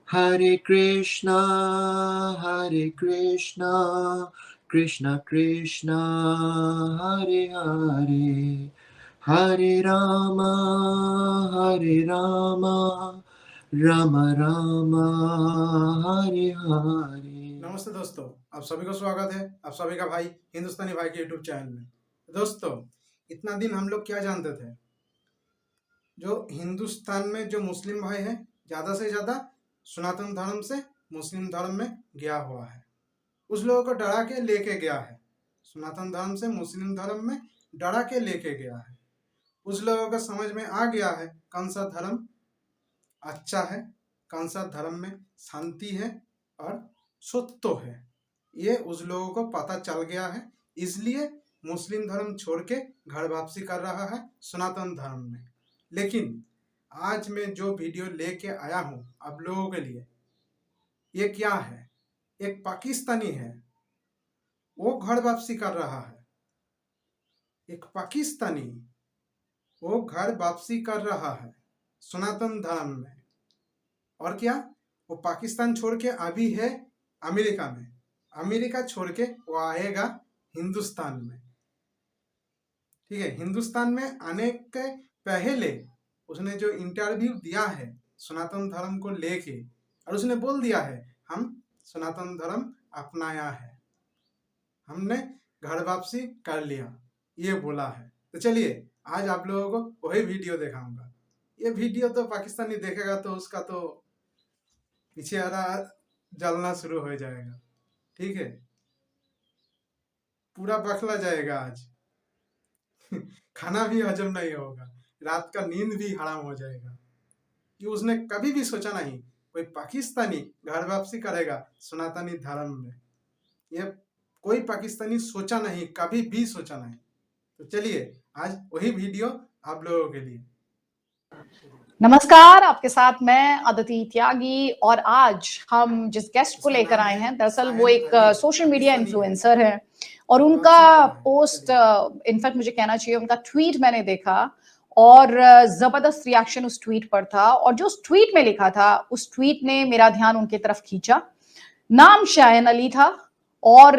Hare Krishna, Hare Krishna, Krishna Krishna, Hare Hare, Hare Rama, Hare Rama, Rama Rama, Hare Hare। नमस्ते दोस्तों, आप सभी को स्वागत है आप सभी का भाई हिंदुस्तानी भाई के यूट्यूब चैनल में। दोस्तों, इतना दिन हम लोग क्या जानते थे, जो हिंदुस्तान में जो मुस्लिम भाई है ज़्यादा से ज़्यादा सनातन धर्म से मुस्लिम धर्म में गया हुआ है, उस लोगों को डरा के लेके गया है। सनातन धर्म से मुस्लिम धर्म में डरा के लेके गया है। उस लोगों को समझ में आ गया है कौन सा धर्म अच्छा है, कौन सा धर्म में शांति है और सत्य है। ये उस लोगों को पता चल गया है, इसलिए मुस्लिम धर्म छोड़ के घर वापसी कर रहा है सनातन धर्म में। लेकिन आज मैं जो वीडियो लेके आया हूँ आप लोगों के लिए, ये क्या है, एक पाकिस्तानी है, वो घर वापसी कर रहा है। एक पाकिस्तानी वो घर वापसी कर रहा है सनातन धर्म में। और क्या, वो पाकिस्तान छोड़ के अभी है अमेरिका में, अमेरिका छोड़ के वो आएगा हिंदुस्तान में। ठीक है, हिंदुस्तान में आने के पहले उसने जो इंटरव्यू दिया है सनातन धर्म को लेके, और उसने बोल दिया है हम सनातन धर्म अपनाया है, हमने घर वापसी कर लिया, ये बोला है। तो चलिए आज आप लोगों को वही वीडियो दिखाऊंगा। ये वीडियो तो पाकिस्तानी देखेगा तो उसका तो पीछे आ रहा जलना शुरू हो जाएगा। ठीक है, पूरा बखला जाएगा आज। खाना भी हजम नहीं होगा, रात का नींद भी हराम हो जाएगा। कि उसने कभी भी सोचा नहीं कोई पाकिस्तानी घर वापसी करेगा सनातनी धर्म में। ये कोई पाकिस्तानी सोचा नहीं, कभी भी सोचा नहीं। तो चलिए आज वही वीडियो आप लोगों के लिए। नमस्कार, आपके साथ मैं अदिति त्यागी। और आज हम जिस गेस्ट को लेकर आए हैं, दरअसल वो एक सोशल मीडिया इन्फ्लुएंसर है और उनका पोस्ट, इनफैक्ट मुझे कहना चाहिए उनका ट्वीट मैंने देखा और जबरदस्त रिएक्शन उस ट्वीट पर था। और जो उस ट्वीट में लिखा था, उस ट्वीट ने मेरा ध्यान उनकी तरफ खींचा। नाम शायन अली था और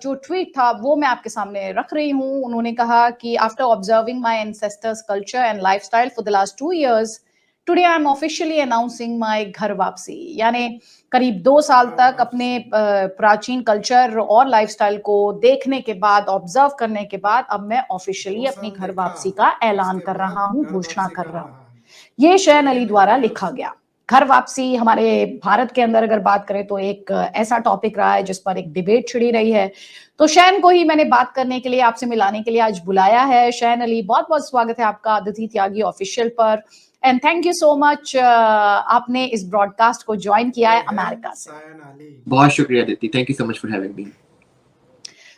जो ट्वीट था वो मैं आपके सामने रख रही हूं। उन्होंने कहा कि after observing my ancestors culture and lifestyle for the last 2 years, today I am officially announcing my घर वापसी। यानी करीब 2 साल तक अपने प्राचीन कल्चर और लाइफस्टाइल को देखने के बाद, ऑब्जर्व करने के बाद, अब मैं ऑफिशियली अपनी घर वापसी का ऐलान कर रहा हूं, घोषणा कर रहा हूं। ये शैन अली द्वारा लिखा गया। घर वापसी हमारे भारत के अंदर अगर बात करें तो एक ऐसा टॉपिक रहा है जिस पर एक डिबेट छिड़ी रही है। तो शैन को ही मैंने बात करने के लिए, आपसे मिलाने के लिए आज बुलाया है। शैन अली, बहुत बहुत स्वागत है आपका अदिति त्यागी ऑफिशियल पर, and thank you so much आपने इस ब्रॉडकास्ट को ज्वाइन किया है अमेरिका से। बहुत शुक्रिया Aditi, thank you so much for having me.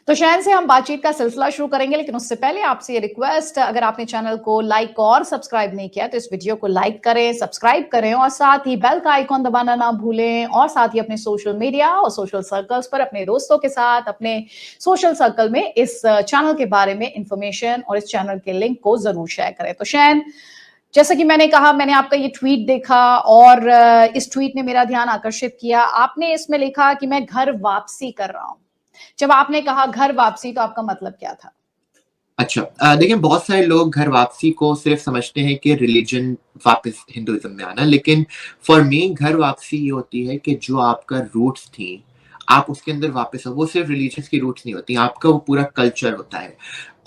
तो शैन से हम बातचीत का सिलसिला शुरू करेंगे, लेकिन उससे पहले आपसे ये रिक्वेस्ट, अगर आपने चैनल को लाइक और सब्सक्राइब नहीं किया तो इस वीडियो को लाइक करें, सब्सक्राइब करें और साथ ही बेल का आइकॉन दबाना ना भूलें। और साथ ही अपने सोशल मीडिया और सोशल सर्कल्स पर अपने दोस्तों के साथ, अपने सोशल सर्कल में इस चैनल के बारे में इंफॉर्मेशन और इस चैनल के लिंक को जरूर शेयर करें। तो शैन, जैसा कि मैंने कहा, मैंने आपका ये ट्वीट देखा और इस ट्वीट ने मेरा ध्यान आकर्षित किया। आपने इसमें लिखा कि मैं घर वापसी कर रहा हूं। जब आपने कहा घर वापसी तो आपका मतलब क्या था? अच्छा, देखिए बहुत सारे लोग घर वापसी को सिर्फ समझते हैं कि रिलीजन वापस हिंदुइज्म में आना, लेकिन फॉर मी घर वापसी ये होती है कि जो आपका रूट्स थी आप उसके अंदर वापस हो। वो सिर्फ रिलीजन की रूट्स नहीं होती, आपका वो पूरा कल्चर होता है।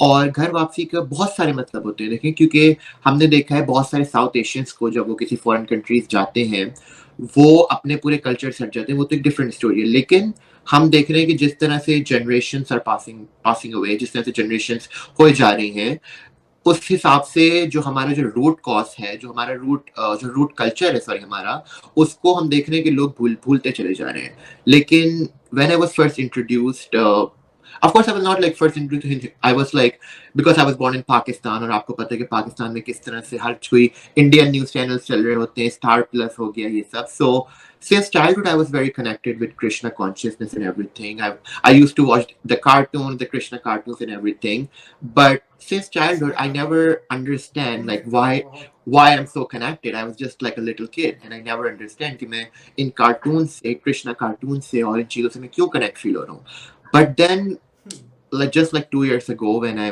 और घर वापसी का बहुत सारे मतलब होते हैं, देखें, क्योंकि हमने देखा है बहुत सारे साउथ एशियंस को जब वो किसी फॉरेन कंट्रीज जाते हैं वो अपने पूरे कल्चर से हट जाते हैं, वो तो एक डिफरेंट स्टोरी है। लेकिन हम देख रहे हैं कि जिस तरह से जनरेशंस आर पासिंग अवे, जिस तरह से जनरेशंस हो जा रही हैं, उस हिसाब से जो हमारा जो रूट कॉज है, जो हमारा रूट कल्चर है, सॉरी हमारा, उसको हम देख रहे हैं कि लोग भूलते चले जा रहे हैं। लेकिन when I was first introduced, of course I was not like first introduced, I was like, because I was born in Pakistan, और आपको पता है कि पाकिस्तान में किस तरह से हर कोई इंडियन न्यूज चैनल्स चल रहे होते हैं, स्टार प्लस हो गया ये सब। So since childhood I was very connected with Krishna consciousness and everything. I used to watch the Krishna cartoons and everything, but since childhood I never understand like why I'm so connected. I was just like a little kid and I never understand कि मैं इन cartoon से, Krishna cartoon से और इन चीजों से मैं क्यों connect feel हो रहा हूँ. But then like just like 2 years ago when I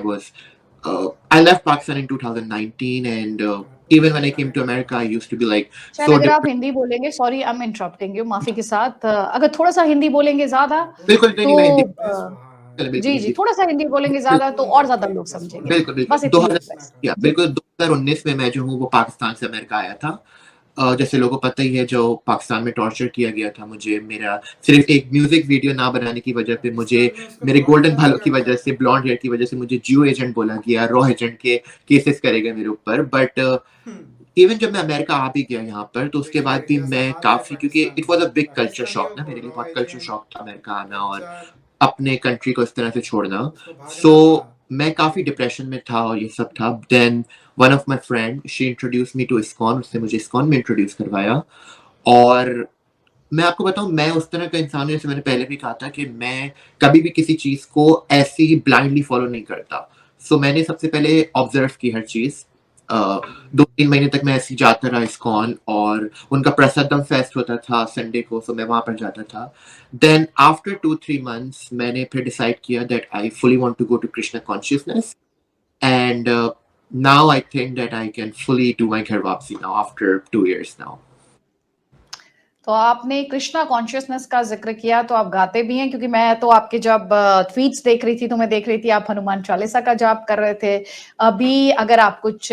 left Pakistan in 2019 and even when I came to America I used to be like शायद अगर आप हिंदी बोलेंगे, sorry I am interrupting you, माफी के साथ, अगर थोड़ा सा हिंदी बोलेंगे ज्यादा बिल्कुल नहीं, मैं हिंदी जी जी, थोड़ा सा हिंदी बोलेंगे ज्यादा तो और ज्यादा लोग समझेंगे. बिल्कुल बस बिल्कुल इतनी बिल्कुल 2019 में मैं जो हूँ वो पाकिस्तान से अमेरिका आया था. जैसे लोगों को पता ही है जो पाकिस्तान में टॉर्चर किया गया था मुझे, मेरा सिर्फ एक म्यूजिक वीडियो ना बनाने की वजह पे मुझे मेरे गोल्डन बालों की वजह से, ब्लॉन्ड हेयर की वजह से मुझे जियो एजेंट बोला गया, रॉ एजेंट के केसेस करेगा मेरे ऊपर. बट इवन जब मैं अमेरिका आ भी गया यहाँ पर तो उसके बाद भी मैं काफी, क्योंकि it was a big culture shock ना मेरे लिए, बहुत कल्चर शॉक था अमेरिका आना और अपने कंट्री को इस तरह से छोड़ना. सो मैं काफी डिप्रेशन में था और ये सब था. Then one of my friend she introduce me to ISKCON, उसने मुझे इस्कॉन में इंट्रोड्यूस करवाया. और मैं आपको बताऊं, मैं उस तरह का इंसान हूं, जैसे मैंने पहले भी कहा था कि मैं कभी भी किसी चीज को ऐसे ही ब्लाइंडली फॉलो नहीं करता. सो मैंने सबसे पहले ऑब्जर्व की हर चीज. 2-3 महीने तक मैं ऐसे ही जाता रहा इस्कॉन, और उनका प्रसादम फेस्ट होता था संडे को, सो मैं वहां पर जाता था. देन आफ्टर 2-3 months मैंने फिर डिसाइड किया that I fully want to go to Krishna consciousness. And now I think that I can fully do my घर वापसी now after 2 years now. तो आपने कृष्णा कॉन्शियसनेस का जिक्र किया, तो आप गाते भी हैं, क्योंकि मैं तो आपके जब ट्वीट्स देख रही थी तो मैं देख रही थी आप हनुमान चालीसा का जाप कर रहे थे. अभी अगर आप कुछ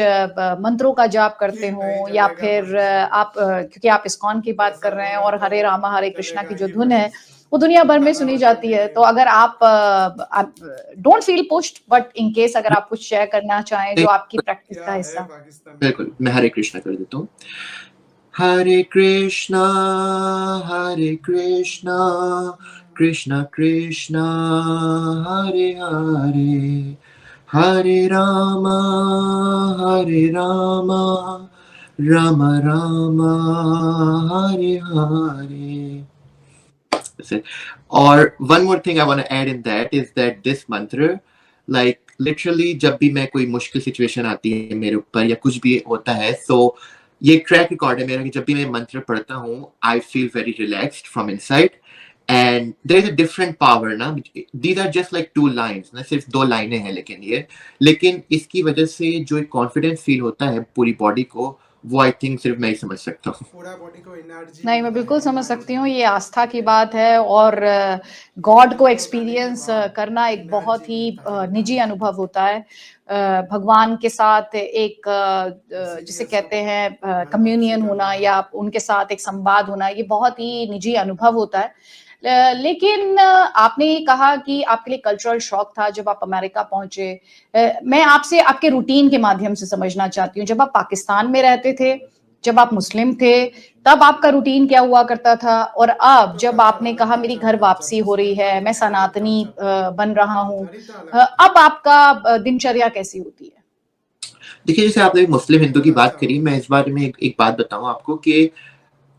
मंत्रों का जाप करते हो या फिर आप क्योंकि आप इस्कॉन की बात कर रहे हैं और हरे रामा हरे कृष्णा की जो धुन है वो दुनिया भर में सुनी जाती है, तो अगर आप don't feel pushed, but in case अगर आप कुछ शेयर करना चाहें जो आपकी प्रैक्टिस का हिस्सा. बिल्कुल, मैं हरे कृष्णा कर देता हूँ. Hare Krishna, Krishna Krishna, Hare Hare, Hare Rama, Rama Rama, Hare Hare. That's it. Or one more thing I want to add in that is that this mantra, like literally जब भी मैं कोई मुश्किल सिचुएशन आती है मेरे ऊपर या कुछ भी होता है, so ये ट्रैक रिकॉर्ड है मेरा कि जब भी मैं मंत्र पढ़ता हूँ I feel very relaxed from inside. And there is a different power ना. These are just like 2 lines ना, सिर्फ 2 लाइनें हैं लेकिन इसकी वजह से जो एक कॉन्फिडेंस फील होता है पूरी बॉडी को, वो आई थिंक सिर्फ मैं ही समझ सकता हूँ. पूरा बॉडी को एनर्जी. नहीं, मैं बिल्कुल समझ सकती हूँ, ये आस्था की बात है और गॉड को एक्सपीरियंस करना एक बहुत ही निजी अनुभव होता है. भगवान के साथ एक जिसे कहते हैं कम्युनियन होना या उनके साथ एक संवाद होना, ये बहुत ही निजी अनुभव होता है. लेकिन आपने ये कहा कि आपके लिए कल्चरल शॉक था जब आप अमेरिका पहुंचे. मैं आपसे आपके रूटीन के माध्यम से समझना चाहती हूँ, जब आप पाकिस्तान में रहते थे, जब आप मुस्लिम थे, तब आपका रूटीन क्या हुआ करता था, और अब जब आपने कहा मेरी घर वापसी हो रही है, मैं सनातनी बन रहा हूँ, अब आपका दिनचर्या कैसी होती है? देखिए, जैसे आपने मुस्लिम हिंदू की बात करी, मैं इस बारे में एक बात बताऊं आपको कि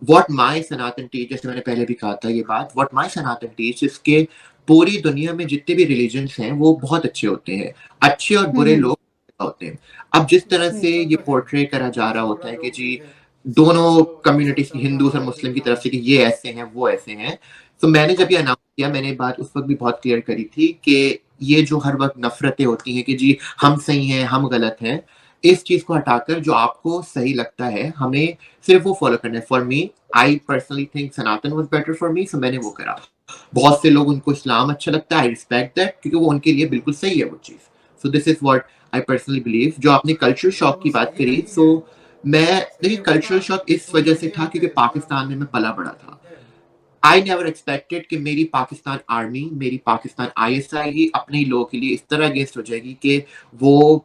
what my सनातन टीच, जैसे मैंने पहले भी कहा था ये बात, what my सनातन टीच, इसके पूरी दुनिया में जितने भी रिलीजन्स हैं वो बहुत अच्छे होते हैं, अच्छे और बुरे लोग होते हैं. अब जिस तरह से ये पोर्ट्रे करा जा रहा होता है कि जी दोनों कम्युनिटीज की, हिंदू और मुस्लिम की तरफ से, कि ये ऐसे हैं वो ऐसे हैं, तो मैंने जब ये अनाउंस किया, मैंने बात उस वक्त भी बहुत क्लियर करी थी कि ये जो हर वक्त नफरतें होती हैं कि जी हम सही हैं हम गलत हैं, इस चीज को हटाकर जो आपको सही लगता है हमें सिर्फ वो फॉलो करना है. For me, I personally think Sanatan was better for me, so मैंने वो करा. बहुत से लोग उनको इस्लाम अच्छा लगता है, आई रिस्पेक्ट दैट, क्योंकि वो उनके लिए बिल्कुल सही है वो चीज. So this is what I personally believe. जो आपने कल्चरल शॉक की बात करी, सो मैं देखिए कल्चरल शॉक इस वजह से था क्योंकि पाकिस्तान में मैं पला बड़ा था. आई नेवर एक्सपेक्टेड कि मेरी पाकिस्तान आर्मी, मेरी पाकिस्तान ISI ही अपने ही लोगों के लिए इस तरह अगेंस्ट हो जाएगी कि वो,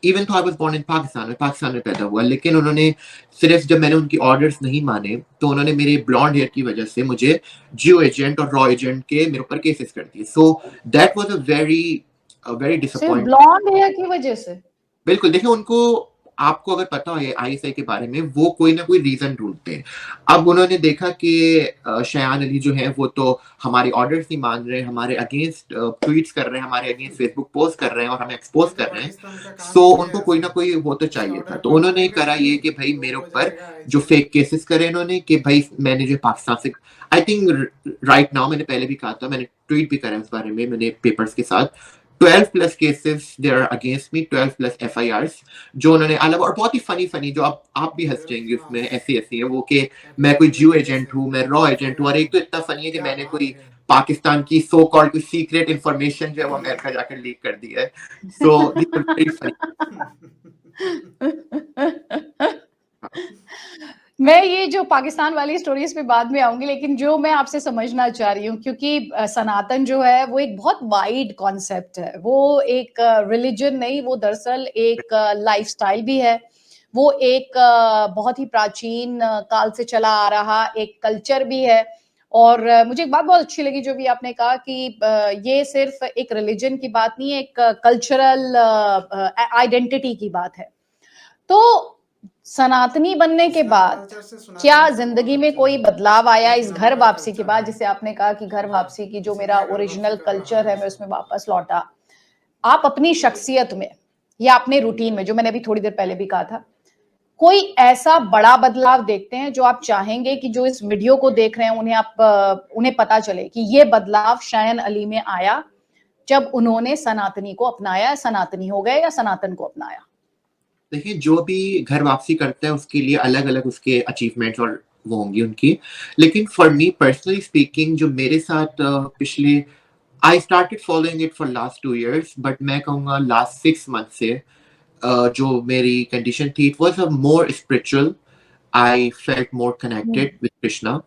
even though I was born in Pakistan में पैदा हुआ, लेकिन उन्होंने सिर्फ जब मैंने उनकी ऑर्डर्स नहीं माने तो उन्होंने मेरे ब्लॉन्ड हेयर की वजह से मुझे जियो एजेंट और रॉ एजेंट के मेरे ऊपर केसेस कर दिए. So that was a very disappointing. Blonde hair की वजह से? बिल्कुल. देखिए, उनको आपको अगर पता हो आईएसआई के बारे में, वो कोई ना कोई रीजन ढूंढते हैं। अब उन्होंने देखा कि शयान अली जो है वो तो हमारे ऑर्डर्स नहीं मान रहे, हमारे अगेंस्ट ट्वीट्स कर रहे हैं, हमारे अगेंस्ट फेसबुक पोस्ट कर रहे हैं और हमें एक्सपोज कर रहे हैं, सो उनको कोई ना कोई वो तो चाहिए था। तो उन्होंने करा ये कि भाई मेरे ऊपर जो फेक केसेस करे इन्होंने, कि भाई मैंने जो पाकिस्तान से, आई थिंक राइट नाउ, मैंने पहले भी कहा था, मैंने ट्वीट भी करा उस बारे में मैंने पेपर्स के साथ, 12 plus cases there against me, 12 plus FIRs जो उन्होंने अलग, और बहुत ही फनी जो आप भी हंस जाएंगे उसमें, ऐसी है वो कि मैं कोई जियो एजेंट हूँ, मैं रॉ एजेंट हूँ, और एक तो इतना फनी है कि मैंने कोई पाकिस्तान की सो कॉल्ड कोई सीक्रेट इंफॉर्मेशन जो है वो अमेरिका जाकर लीक कर दी है। So this is very funny. मैं ये जो पाकिस्तान वाली स्टोरीज पे बाद में आऊंगी, लेकिन जो मैं आपसे समझना चाह रही हूँ, क्योंकि सनातन जो है वो एक बहुत वाइड कॉन्सेप्ट है, वो एक रिलीजन नहीं, वो दरअसल एक लाइफस्टाइल भी है, वो एक बहुत ही प्राचीन काल से चला आ रहा एक कल्चर भी है। और मुझे एक बात बहुत अच्छी लगी जो भी आपने कहा कि ये सिर्फ एक रिलीजन की बात नहीं है, एक कल्चरल आइडेंटिटी की बात है। तो सनातनी बनने के बाद क्या जिंदगी में कोई बदलाव आया इस घर वापसी के बाद? जिसे आपने कहा कि घर वापसी की जो मेरा ओरिजिनल कल्चर है मैं उसमें वापस लौटा, आप अपनी शख्सियत में या अपने रूटीन में, जो मैंने अभी थोड़ी देर पहले भी कहा था, कोई ऐसा बड़ा बदलाव देखते हैं जो आप चाहेंगे कि जो इस वीडियो को देख रहे हैं उन्हें पता चले कि ये बदलाव शयान अली में आया जब उन्होंने सनातनी को अपनाया, सनातनी हो गए या सनातन को अपनाया? देखिए, जो भी घर वापसी करता है उसके लिए अलग अलग उसके अचीवमेंट्स और वो होंगी उनकी, लेकिन फॉर मी पर्सनली स्पीकिंग, जो मेरे साथ पिछले, I started following it for last 2 years, but मैं कहूँगा लास्ट 6 months से जो मेरी कंडीशन थी, it was a more spiritual, I felt more connected with Krishna,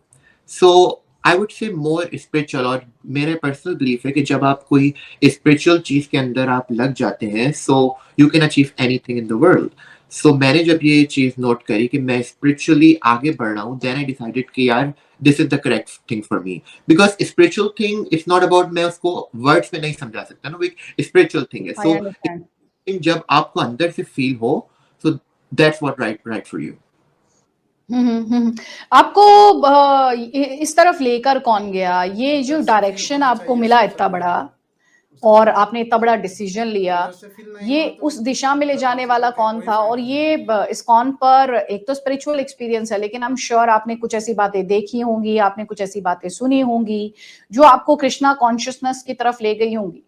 so I would say more spiritual. और मेरा पर्सनल बिलीफ है कि जब आप कोई स्पिरिचुअल चीज के अंदर आप लग जाते हैं, so you can achieve anything in the world. So मैंने जब ये चीज नोट करी कि मैं स्पिरिचुअली आगे बढ़ रहा हूँ, देन आई डिसाइडेड कि यार this is the correct thing for me, because spiritual thing it's not about, मैं उसको वर्ड्स में नहीं समझा सकता ना, वो एक स्पिरिचुअल थिंग है। सो जब आपको अंदर से फील हो, so that's what right for you. आपको इस तरफ लेकर कौन गया? ये जो डायरेक्शन आपको मिला इतना बड़ा और आपने इतना बड़ा डिसीजन लिया, ये उस दिशा में ले जाने वाला कौन था? और ये इस्कॉन पर एक तो स्पिरिचुअल एक्सपीरियंस है, लेकिन आई एम श्योर आपने कुछ ऐसी बातें देखी होंगी, आपने कुछ ऐसी बातें सुनी होंगी जो आपको कृष्णा कॉन्शियसनेस की तरफ ले गई होंगी।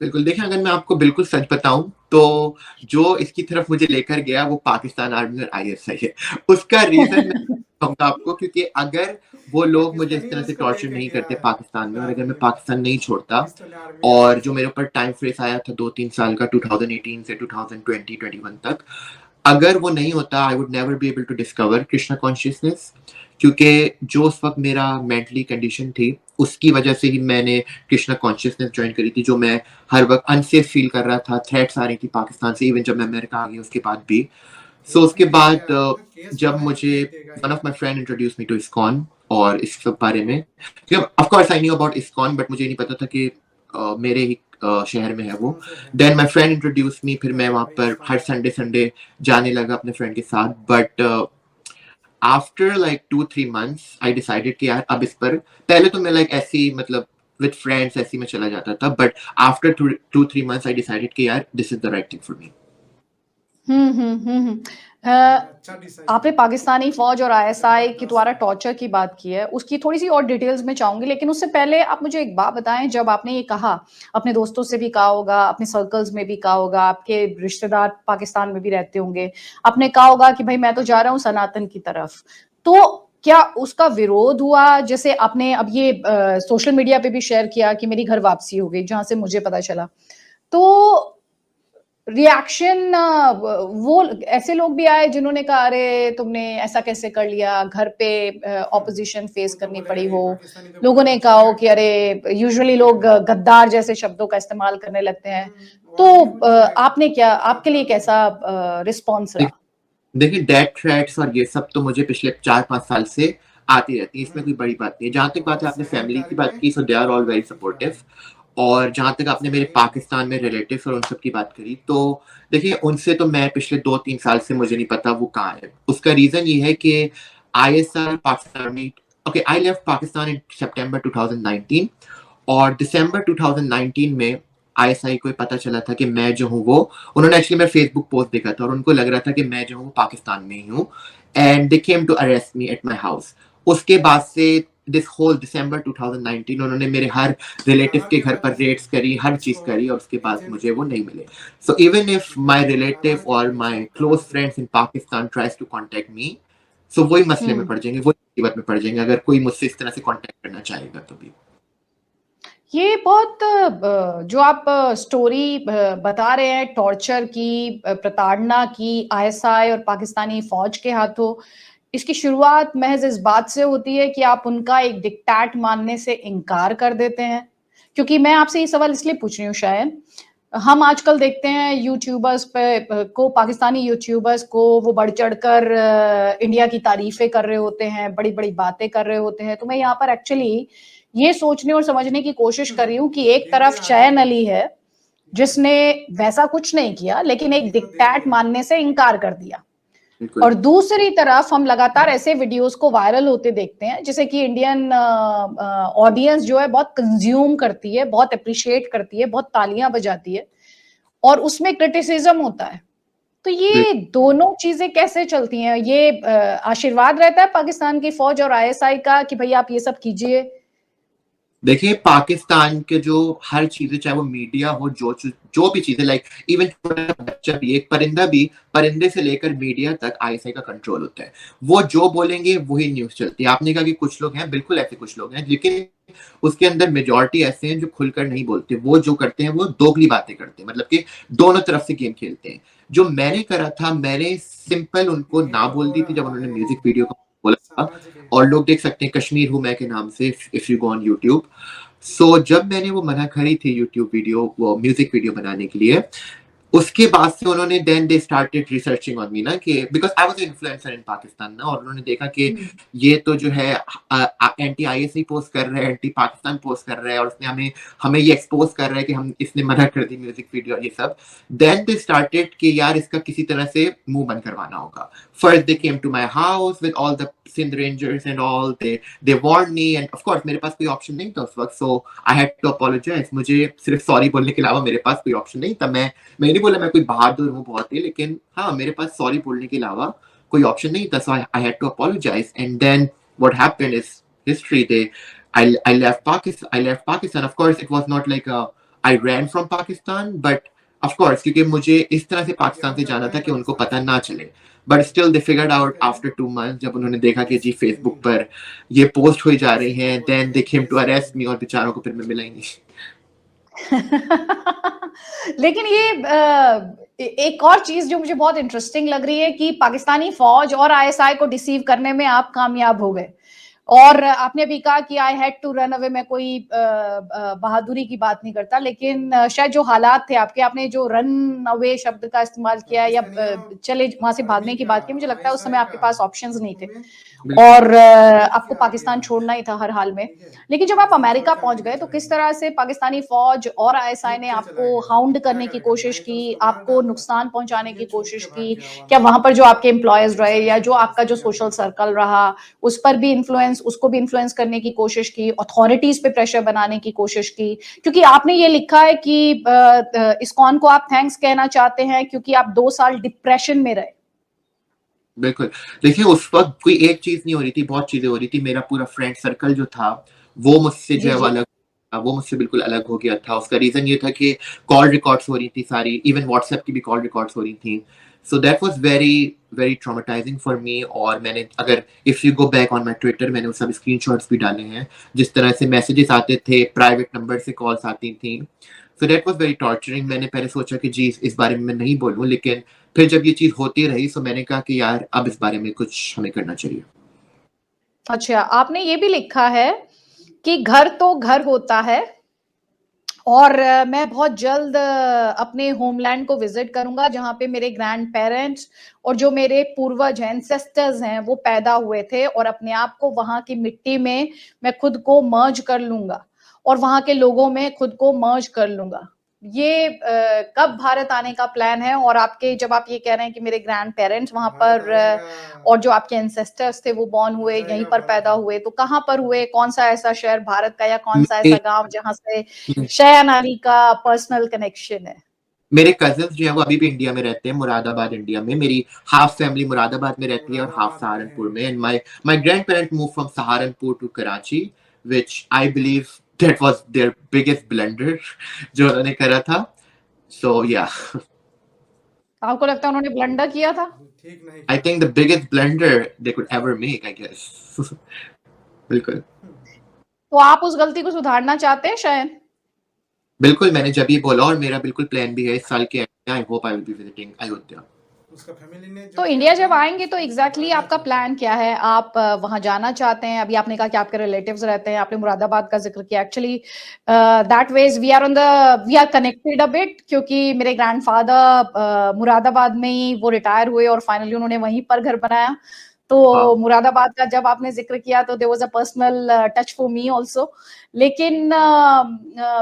बिल्कुल, देखिए, अगर मैं आपको बिल्कुल सच बताऊं तो जो इसकी तरफ मुझे लेकर गया वो पाकिस्तान आर्मी और ISI है। उसका रीजन मैं कहूंगा आपको, क्योंकि अगर वो लोग मुझे इस तरह से टॉर्चर नहीं करते पाकिस्तान में, और अगर मैं पाकिस्तान नहीं छोड़ता, और जो मेरे ऊपर टाइम फ्रेस आया था 2-3 साल का, 2018 से 2020-21 तक, अगर वो नहीं होता, I would never be able to discover Krishna consciousness, क्योंकि जो उस वक्त मेरा मेंटली कंडीशन थी उसकी वजह से ही मैंने कृष्णा कॉन्शियसनेस ज्वाइन करी थी, जो मैं हर वक्त अनसेफ फील कर रहा था, थ्रेट्स आ रही थी पाकिस्तान से, इवन जब मैं अमेरिका आ गया उसके बाद भी। सो उसके बाद जब मुझे one of my friend introduce me to ISKCON और इस सब बारे में, of course I knew about ISKCON, but मुझे नहीं पता था कि मेरे ही शहर में है वो। Then my friend introduce me, फिर मैं वहाँ पर हर संडे जाने लगा अपने फ्रेंड के साथ, but after like 2-3 months I decided कि यार अब इस पर, पहले तो मैं लाइक ऐसी मतलब विद फ्रेंड्स ऐसी में चला जाता था, but after 2-3 months I decided कि यार this is the right thing for me. आपने पाकिस्तानी फौज और ISI की द्वारा टॉर्चर की बात की है, उसकी थोड़ी सी और डिटेल्स में चाहूंगी, लेकिन उससे पहले आप मुझे एक बात बताएं, जब आपने ये कहा, अपने दोस्तों से भी कहा होगा, अपने सर्कल्स में भी कहा होगा, आपके रिश्तेदार पाकिस्तान में भी रहते होंगे, आपने कहा होगा कि भाई मैं तो जा रहा हूँ सनातन की तरफ, तो क्या उसका विरोध हुआ? जैसे आपने अब ये सोशल मीडिया पे भी शेयर किया कि मेरी घर वापसी हो गई, जहां से मुझे पता चला, तो रिएक्शन वो ऐसे लोग भी आए जिन्होंने कहा अरे तुमने ऐसा कैसे कर लिया, घर पे ऑपोजिशन फेस करनी पड़ी हो, लोगों ने कहा हो कि अरे, यूजुअली लोग गद्दार जैसे शब्दों का इस्तेमाल करने लगते हैं, तो आपने क्या, आपके लिए कैसा रिस्पॉन्स रहा? देखिए, डेथ थ्रेट्स और ये सब तो मुझे पिछले 4-5 साल से आती रहती है, इसमें कोई बड़ी बात नहीं है। जहां तक बात है आपने फैमिली की बात की, so they are all very supportive, और जहाँ तक आपने मेरे पाकिस्तान में रिलेटिव्स और उन सब की बात करी, तो देखिए उनसे तो मैं पिछले 2-3 साल से मुझे नहीं पता वो कहाँ है। उसका रीज़न ये है कि ISI Pakistan army, okay, I left Pakistan in September 2019 और दिसंबर 2019 में आईएसआई को पता चला था कि मैं जो हूँ वो, उन्होंने एक्चुअली मेरा फेसबुक पोस्ट देखा था और उनको लग रहा था कि मैं जो हूँ पाकिस्तान में ही हूँ, and they came to arrest me at my house. उसके बाद से दिस होल दिसंबर 2019 उन्होंने मेरे हर रिलेटिव के घर पर रेड्स करी, हर चीज करी, और उसके बाद मुझे वो नहीं मिले। So even if my relative और my close friends in Pakistan tries to contact me, so वही मसले में पड़ जाएंगे, वही मुसीबत में पड़ जाएंगे अगर कोई मुझसे इस तरह से कांटेक्ट करना चाहेगा तो भी। ये बहुत जो आप स्टोरी बता रहे हैं टॉर्चर की, प्रताड़ना की आईएसआई और पाकिस्तानी फौज के हाथों, इसकी शुरुआत महज इस बात से होती है कि आप उनका एक डिक्टेट मानने से इनकार कर देते हैं। क्योंकि मैं आपसे ये सवाल इसलिए पूछ रही हूँ, शायद हम आजकल देखते हैं यूट्यूबर्स पे को, पाकिस्तानी यूट्यूबर्स को वो बढ़ चढ़कर इंडिया की तारीफें कर रहे होते हैं, बड़ी बड़ी बातें कर रहे होते हैं। तो मैं यहाँ पर एक्चुअली ये सोचने और समझने की कोशिश कर रही हूँ कि एक तरफ चैन अली है जिसने वैसा कुछ नहीं किया लेकिन एक डिक्टेट मानने से इनकार कर दिया, और दूसरी तरफ हम लगातार ऐसे वीडियोस को वायरल होते देखते हैं जिसे कि इंडियन ऑडियंस जो है बहुत कंज्यूम करती है, बहुत अप्रिशिएट करती है, बहुत तालियां बजाती है, और उसमें क्रिटिसिज्म होता है। तो ये दोनों चीजें कैसे चलती हैं? ये आशीर्वाद रहता है पाकिस्तान की फौज और आईएसआई का कि भाई आप ये सब कीजिए? देखिए पाकिस्तान के जो हर चीजें, चाहे वो मीडिया हो, जो भी चीजें, लाइक इवन बच्चा भी, एक परिंदा भी, परिंदे से लेकर मीडिया तक आईएसआई का कंट्रोल होता है। वो जो बोलेंगे वही न्यूज चलती है। आपने कहा कि कुछ लोग हैं, बिल्कुल ऐसे कुछ लोग हैं, लेकिन उसके अंदर मेजोरिटी ऐसे हैं जो खुलकर नहीं बोलते। वो जो करते हैं वो दोगली बातें करते हैं, मतलब कि दोनों तरफ से गेम खेलते हैं। जो मैंने करा था, मैंने सिंपल उनको ना बोल दी थी जब उन्होंने म्यूजिक वीडियो का बोला था, और लोग देख सकते हैं कश्मीर हूं मैं के नाम से, if you go on YouTube. So जब मैंने वो मना करी थी यूट्यूब वीडियो, वो म्यूजिक वीडियो बनाने के लिए, उसके बाद से उन्होंने then they started researching on me ना, कि because I was influencer in Pakistan ना, और उन्होंने देखा कि ये तो जो है एंटी आईएसआई पोस्ट कर रहा है, एंटी पाकिस्तान पोस्ट कर रहा है, और उसने हमें ये एक्सपोज कर रहा है कि हम इसने मना कर दी म्यूजिक वीडियो और ये सब। देन दे स्टार्टेड कि यार इसका किसी तरह से मुंह बंद करवाना होगा। First they came to my house with all the Sindh rangers and all, they warn me, and of course मेरे पास कोई ऑप्शन नहीं था उस वक्त, so I had to apologise. मुझे सिर्फ सॉरी बोलने के अलावा मेरे पास कोई ऑप्शन नहीं था। मैं नहीं बोला मैं कोई बहादुर हूँ बहुत ही, लेकिन हाँ मेरे पास सॉरी बोलने के अलावा कोई ऑप्शन नहीं था। So I had to apologise, and then what happened is history. I left Pakistan. Of course it was not like I ran from Pakistan, but of course क्योंकि मुझे इस तरह से पाकिस्तान से जाना था कि उनको पता ना चले, but still they figured out after 2 months, जब उन्होंने देखा कि जी फेसबुक पर ये पोस्ट हुई जा रही हैं, then they came to arrest me, और बेचारों को फिर मैं मिला ही नहीं। लेकिन ये एक और चीज जो मुझे बहुत इंटरेस्टिंग लग रही है कि पाकिस्तानी फौज और आईएसआई को डिसीव करने में आप कामयाब हो गए, और आपने अभी कहा कि I had to run away, मैं कोई बहादुरी की बात नहीं करता, लेकिन शायद जो हालात थे आपके, आपने जो रन अवे शब्द का इस्तेमाल किया या चले वहां से भागने की बात की, मुझे लगता है उस समय आपके पास ऑप्शंस नहीं थे और आपको पाकिस्तान छोड़ना ही था हर हाल में। लेकिन जब आप अमेरिका पहुंच गए तो किस तरह से पाकिस्तानी फौज और आईएसआई ने आपको हाउंड करने की कोशिश की, आपको नुकसान पहुंचाने की कोशिश की? क्या वहां पर जो आपके एम्प्लॉयज रहे या जो आपका जो सोशल सर्कल रहा उस पर भी उसको भी इन्फ्लुएंस करने की कोशिश की, अथॉरिटीज पे प्रेशर बनाने की कोशिश की? क्योंकि आपने ये लिखा है कि इस्कॉन को आप थैंक्स कहना चाहते हैं क्योंकि आप 2 साल डिप्रेशन में रहे। बिल्कुल, देखिए उस वक्त कोई एक चीज नहीं हो रही थी, बहुत चीजें हो रही थी। मेरा पूरा फ्रेंड सर्कल जो था वो मुझसे जो है वो मुझसे बिल्कुल अलग हो गया था। उसका रीजन ये था कि कॉल रिकॉर्ड्स हो रही थी सारी, इवन व्हाट्सएप की भी कॉल रिकॉर्ड्स हो रही थी। सो that was very very traumatising for me. और मैंने, अगर if you go back on my Twitter, मैंने वो सब स्क्रीनशॉट्स भी डाले हैं, जिस तरह से मैसेजेस आते थे, प्राइवेट नंबर से कॉल्स आती थी। सो दैट वाज वेरी टॉर्चरिंग। मैंने पहले सोचा कि जी इस बारे में मैं नहीं बोलूं, लेकिन फिर जब ये चीज होती रही तो मैंने कहा कि यार अब इस बारे में कुछ हमें करना चाहिए। अच्छा, आपने ये भी लिखा है कि घर तो घर होता है और मैं बहुत जल्द अपने होमलैंड को विजिट करूंगा जहां पे मेरे ग्रैंड पेरेंट्स और जो मेरे पूर्वज एंसेस्टर्स हैं वो पैदा हुए थे, और अपने आप को वहां की मिट्टी में मैं खुद को मर्ज कर लूंगा। और वहां के लोगों में खुद को मर्ज कर लूंगा। ये कब भारत आने का प्लान है? और आपके जब आप ये कह रहे हैं कि मेरे ग्रैंड पेरेंट्स वहां भारत पर आएगा, और जो आपके एंसेस्टर्स थे वो बॉर्न आ हुए, यहीं जाएगा पर भारत पैदा आएगा। हुए, तो कहाँ पर हुए? कौन सा ऐसा शहर भारत का, या कौन सा मेरे ऐसा गांव जहां से शयन अली का पर्सनल कनेक्शन है? मेरे कजिन्स जो है वो अभी भी इंडिया में रहते हैं, मुरादाबाद इंडिया में। मेरी हाफ फैमिली मुरादाबाद में रहती है और हाफ मुरादाबाद में सहारनपुर है। में। And my grandparents move from Saharanpur to Karachi, which I believe that was their biggest blunder जो उन्होंने करा था। सो या, आपको लगता है उन्होंने ब्लंडर किया था? ठीक नहीं आई किया। Think the biggest blunder they could ever make, I guess. बिल्कुल। तो आप उस गलती को सुधारना चाहते हैं शयन? बिल्कुल, मैंने जब ये बोला, और मेरा बिल्कुल प्लान भी है इस साल के एंड में, I hope I will be visiting Ayodhya. उसका फैमिली ने जो तो किया इंडिया था जब आएंगे तो उसको एग्जैक्टली सुधारना आपका चाहते प्लान हैं। क्या है? आप वहां जाना चाहते हैं? अभी आपने कहा कि आपके रिलेटिव्स रहते हैं, आपने मुरादाबाद का जिक्र किया। Actually that was we are connected a bit, क्योंकि मेरे ग्रैंडफादर मुरादाबाद में ही वो रिटायर हुए और फाइनली उन्होंने वहीं पर घर बनाया। तो वाओ। मुरादाबाद का जब आपने जिक्र किया तो there was a personal touch for me also. लेकिन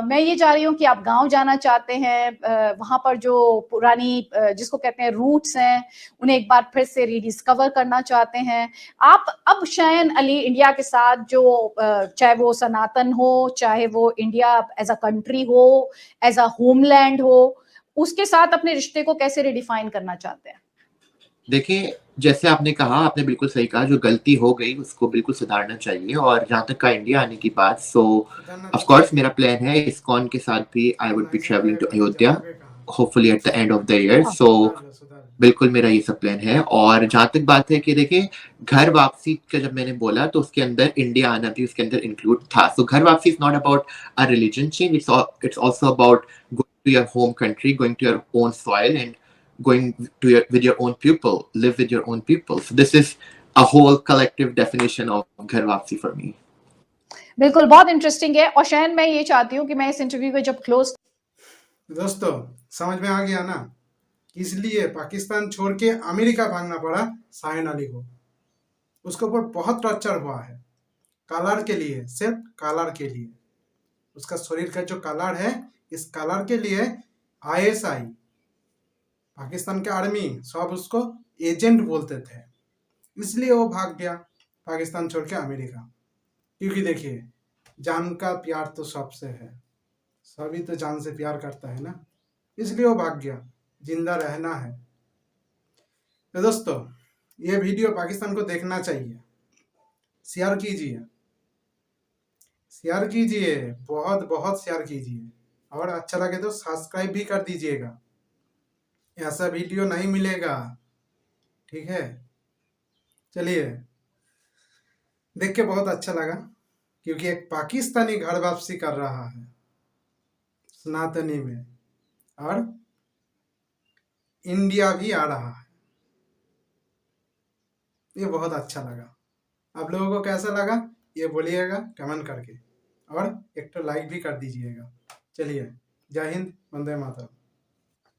मैं ये चाह रही हूँ कि आप गांव जाना चाहते हैं, वहां पर जो पुरानी जिसको कहते हैं रूट्स हैं उन्हें एक बार फिर से रीडिस्कवर करना चाहते हैं। आप अब शयन अली इंडिया के साथ जो चाहे वो सनातन हो, चाहे वो इंडिया एज अ कंट्री हो, एज अ होमलैंड हो, उसके साथ अपने रिश्ते को कैसे रिडिफाइन करना चाहते हैं? देखिए, जैसे आपने कहा, आपने बिल्कुल सही कहा, जो गलती हो गई उसको बिल्कुल सुधारना चाहिए। और जहाँ तक का इंडिया आने की बात, सो सुधारना ऑफ तो कोर्स चाहिए। मेरा प्लान है इस्कॉन के साथ भी आई वुड बी नहीं ट्रैवलिंग टू सुधारेगा तो अयोध्या, जाओगे कहाँ? Hopefully at the end of the year. हाँ। सो सुधार लो, सुधार लो। बिल्कुल मेरा ये सब प्लान है। और जहाँ तक बात है कि देखिए, घर वापसी का जब मैंने बोला तो उसके अंदर इंडिया आना भी उसके अंदर इंक्लूड था। So Ghar Wapsi is not about a religion change, it's also about going to your home country, going to your own soil, and going with your own people, live with your own people. So this is a whole collective definition of घर वापसी for me. बिल्कुल, बहुत interesting है। और शयन मैं ये चाहती हूँ कि मैं इस इंटरव्यू को जब क्लोज दोस्तों, समझ में आ गया ना? इसलिए पाकिस्तान छोड़ के अमेरिका भागना पड़ा शाहीन अली को। उसके ऊपर बहुत टॉर्चर हुआ है कलर के लिए, सिर्फ कलर के लिए। उसका शरीर का जो कलर है, इस कलर के लिए आईएसआई, पाकिस्तान के आर्मी, सब उसको एजेंट बोलते थे। इसलिए वो भाग गया पाकिस्तान छोड़ के अमेरिका। क्योंकि देखिए, जान का प्यार तो सबसे है, सभी तो जान से प्यार करता है ना, इसलिए वो भाग गया। जिंदा रहना है। तो दोस्तों, ये वीडियो पाकिस्तान को देखना चाहिए। शेयर कीजिए, शेयर कीजिए, बहुत बहुत शेयर कीजिए। और अच्छा लगे तो सब्सक्राइब भी कर दीजिएगा। ऐसा वीडियो नहीं मिलेगा, ठीक है? चलिए, देख के बहुत अच्छा लगा, क्योंकि एक पाकिस्तानी घर वापसी कर रहा है सनातनी में, और इंडिया भी आ रहा है। ये बहुत अच्छा लगा। आप लोगों को कैसा लगा ये बोलिएगा कमेंट करके, और एक तो लाइक भी कर दीजिएगा। चलिए, जय हिंद, वंदे मातरम।